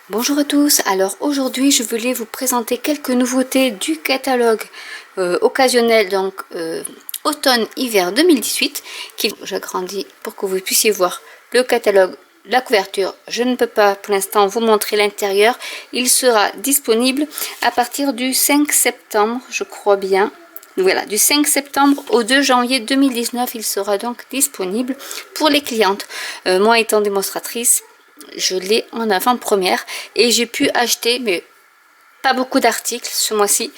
Bonjour à tous, alors aujourd'hui je voulais vous présenter quelques nouveautés du catalogue occasionnel, donc automne-hiver 2018, qui j'agrandis pour que vous puissiez voir le catalogue, la couverture. Je ne peux pas pour l'instant vous montrer l'intérieur, il sera disponible à partir du 5 septembre, je crois bien. Voilà, du 5 septembre au 2 janvier 2019, il sera donc disponible pour les clientes. Moi étant démonstratrice, je l'ai en avant-première et j'ai pu acheter, mais pas beaucoup d'articles ce mois-ci,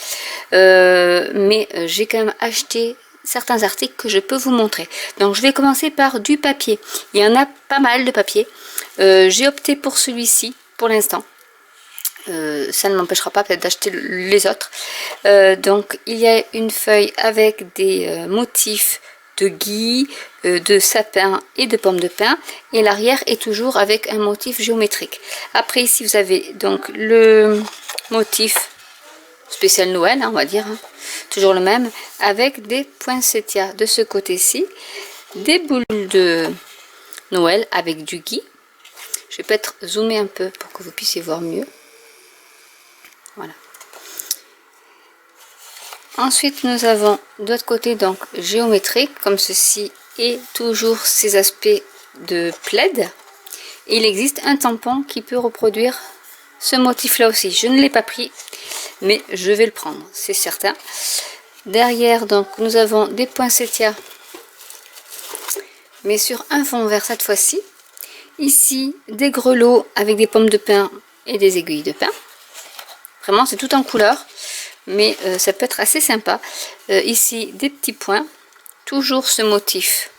mais j'ai quand même acheté certains articles que je peux vous montrer. Donc je vais commencer par du papier. Il y en a pas mal de papier. J'ai opté pour celui-ci pour l'instant. Ça ne m'empêchera pas peut-être d'acheter les autres. Donc il y a une feuille avec des motifs de gui, de sapin et de pommes de pin, et l'arrière est toujours avec un motif géométrique. Après ici vous avez donc le motif spécial Noël, hein, on va dire, hein, toujours le même, avec des poinsettias de ce côté-ci, des boules de Noël avec du gui. Je vais peut-être zoomer un peu pour que vous puissiez voir mieux. Voilà. Ensuite, nous avons de l'autre côté donc géométrique comme ceci et toujours ces aspects de plaid. Et il existe un tampon qui peut reproduire ce motif là aussi. Je ne l'ai pas pris, mais je vais le prendre, c'est certain. Derrière, donc, nous avons des poinsettias, mais sur un fond vert cette fois-ci. Ici, des grelots avec des pommes de pin et des aiguilles de pin. Vraiment, c'est tout en couleur. Mais ça peut être assez sympa. Ici, des petits points. Toujours ce motif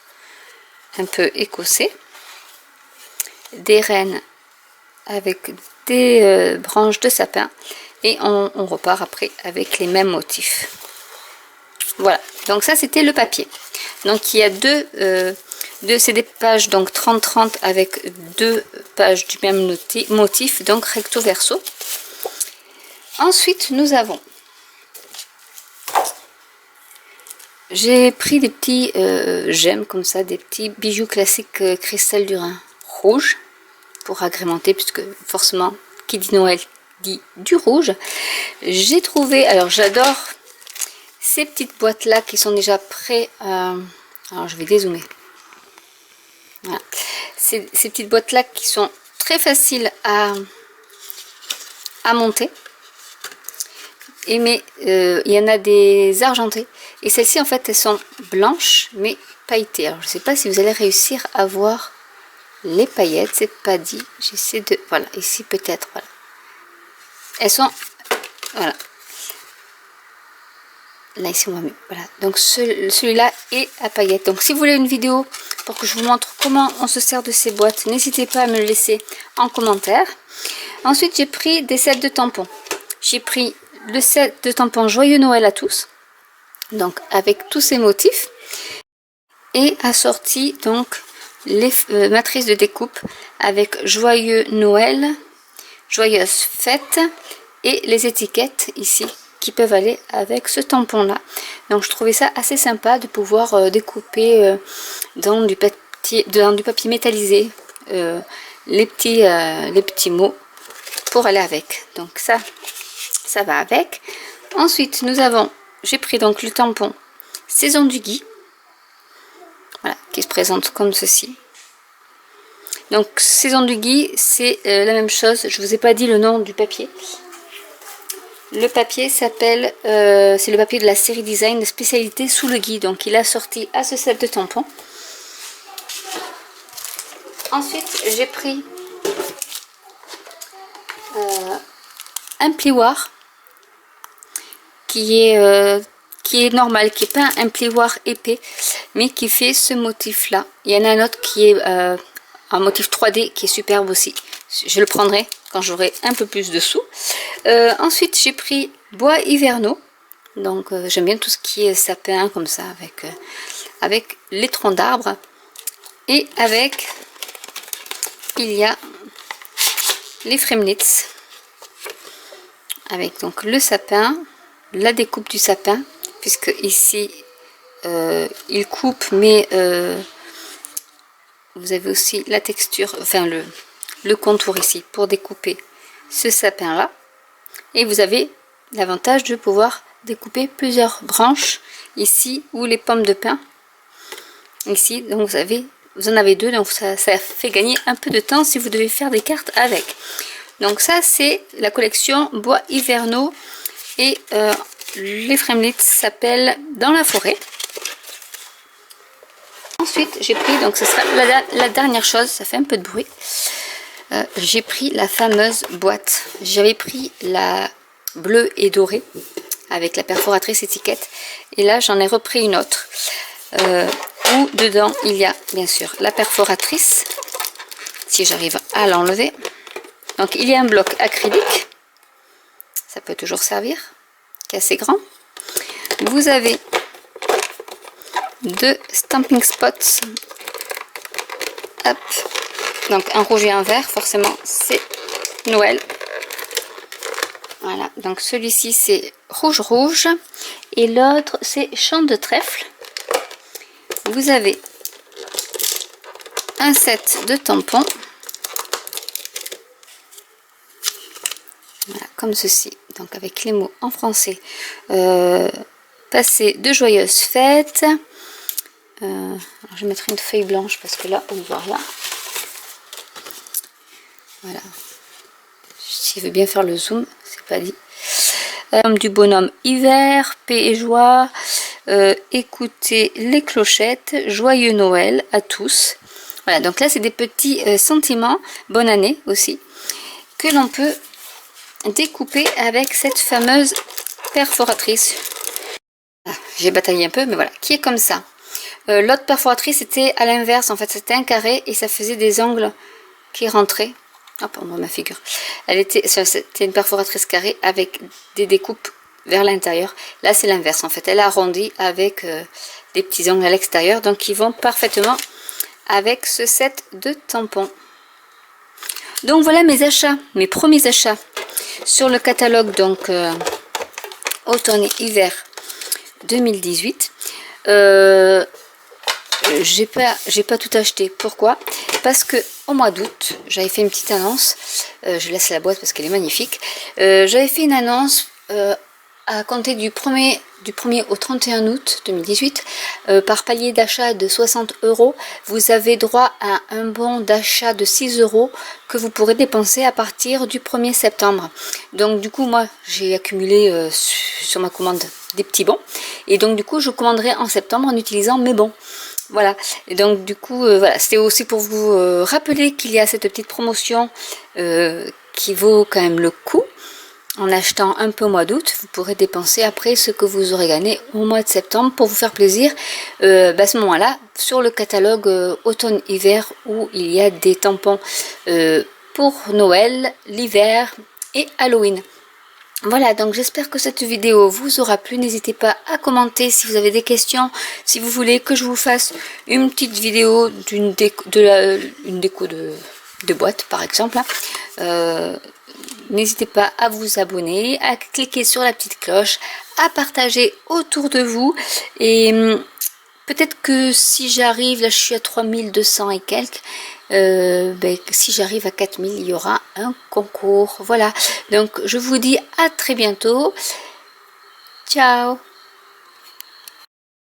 un peu écossais. Des rennes avec des branches de sapin. Et on repart après avec les mêmes motifs. Voilà. Donc ça, c'était le papier. Donc il y a c'est des pages donc 30-30 avec deux pages du même motif. Donc recto verso. Ensuite, nous avons... J'ai pris des petits gemmes comme ça, des petits bijoux classiques cristal du Rhin rouge pour agrémenter, puisque forcément qui dit Noël dit du rouge. J'ai trouvé, alors j'adore ces petites boîtes là qui sont déjà prêtes. Alors je vais dézoomer. Voilà. Ces petites boîtes là qui sont très faciles à monter. Mais il y en a des argentées et celles-ci en fait elles sont blanches mais pailletées. Alors je ne sais pas si vous allez réussir à voir les paillettes, c'est pas dit. J'essaie de... Voilà, ici peut-être, voilà. Elles sont... Voilà. Là ici on voit mieux. Voilà, donc celui-là est à paillettes. Donc si vous voulez une vidéo pour que je vous montre comment on se sert de ces boîtes, n'hésitez pas à me le laisser en commentaire. Ensuite j'ai pris des sets de tampons. J'ai pris le set de tampons Joyeux Noël à tous, donc avec tous ces motifs, et assorti donc les matrices de découpe avec Joyeux Noël, Joyeuses Fêtes et les étiquettes ici qui peuvent aller avec ce tampon là. Donc je trouvais ça assez sympa de pouvoir découper dans du papier métallisé les petits mots pour aller avec. Donc ça va avec. Ensuite nous avons, j'ai pris donc le tampon Saison du Gui, voilà, qui se présente comme ceci. Donc Saison du Gui, c'est la même chose. Je vous ai pas dit le nom du papier. Le papier s'appelle, c'est le papier de la série design de spécialité Sous le Gui. Donc il a sorti à ce set de tampons. Ensuite j'ai pris un plioir qui est normal, qui n'est pas un plioir épais, mais qui fait ce motif là. Il y en a un autre qui est un motif 3D qui est superbe aussi. Je le prendrai quand j'aurai un peu plus de sous. Ensuite j'ai pris bois hivernaux. Donc j'aime bien tout ce qui est sapin comme ça, avec les troncs d'arbres. Et avec, il y a les Fremnitz, avec donc le sapin, la découpe du sapin, puisque ici il coupe, mais vous avez aussi la texture, enfin le contour ici pour découper ce sapin là, et vous avez l'avantage de pouvoir découper plusieurs branches ici, ou les pommes de pin ici. Donc vous en avez deux, donc ça fait gagner un peu de temps si vous devez faire des cartes avec. Donc ça c'est la collection bois hivernaux, et les Fremlits s'appellent Dans la forêt. Ensuite j'ai pris, donc ce sera la dernière chose, ça fait un peu de bruit, j'ai pris la fameuse boîte. J'avais pris la bleue et dorée avec la perforatrice étiquette, et là j'en ai repris une autre où dedans il y a bien sûr la perforatrice, si j'arrive à l'enlever. Donc il y a un bloc acrylique, ça peut toujours servir, qui est assez grand. Vous avez deux stamping spots, hop, donc un rouge et un vert, forcément c'est Noël. Voilà, donc celui-ci c'est rouge rouge et l'autre c'est champ de trèfle. Vous avez un set de tampons, voilà, comme ceci, donc avec les mots en français. Passez de joyeuses fêtes. Je mettrai une feuille blanche parce que là on ne voit rien. Voilà, s'il veut bien faire le zoom, c'est pas dit. Du bonhomme hiver, paix et joie, écoutez les clochettes, joyeux Noël à tous. Voilà, donc là c'est des petits sentiments, bonne année aussi, que l'on peut découper avec cette fameuse perforatrice. Ah, j'ai bataillé un peu, mais voilà, qui est comme ça. L'autre perforatrice était à l'inverse, en fait c'était un carré et ça faisait des angles qui rentraient. Oh, pardon, ma figure. C'était une perforatrice carrée avec des découpes vers l'intérieur. Là c'est l'inverse, en fait elle arrondit avec des petits angles à l'extérieur, donc ils vont parfaitement avec ce set de tampons. Donc voilà mes achats, mes premiers achats sur le catalogue, donc automne et hiver 2018. J'ai pas tout acheté. Pourquoi? Parce que au mois d'août j'avais fait une petite annonce, je laisse la boîte parce qu'elle est magnifique. J'avais fait une annonce à compter du 1er au 31 août 2018, par palier d'achat de 60 €, vous avez droit à un bon d'achat de 6 € que vous pourrez dépenser à partir du 1er septembre. Donc du coup moi j'ai accumulé sur ma commande des petits bons, et donc du coup je commanderai en septembre en utilisant mes bons. Voilà, et donc du coup voilà, c'était aussi pour vous rappeler qu'il y a cette petite promotion qui vaut quand même le coup. En achetant un peu au mois d'août, vous pourrez dépenser après ce que vous aurez gagné au mois de septembre pour vous faire plaisir à ce moment-là sur le catalogue automne-hiver, où il y a des tampons pour Noël, l'hiver et Halloween. Voilà, donc j'espère que cette vidéo vous aura plu. N'hésitez pas à commenter si vous avez des questions, si vous voulez que je vous fasse une petite vidéo d'une déco de boîte par exemple. N'hésitez pas à vous abonner, à cliquer sur la petite cloche, à partager autour de vous, et peut-être que si j'arrive, là je suis à 3200 et quelques, si j'arrive à 4000, il y aura un concours. Voilà, donc je vous dis à très bientôt. Ciao.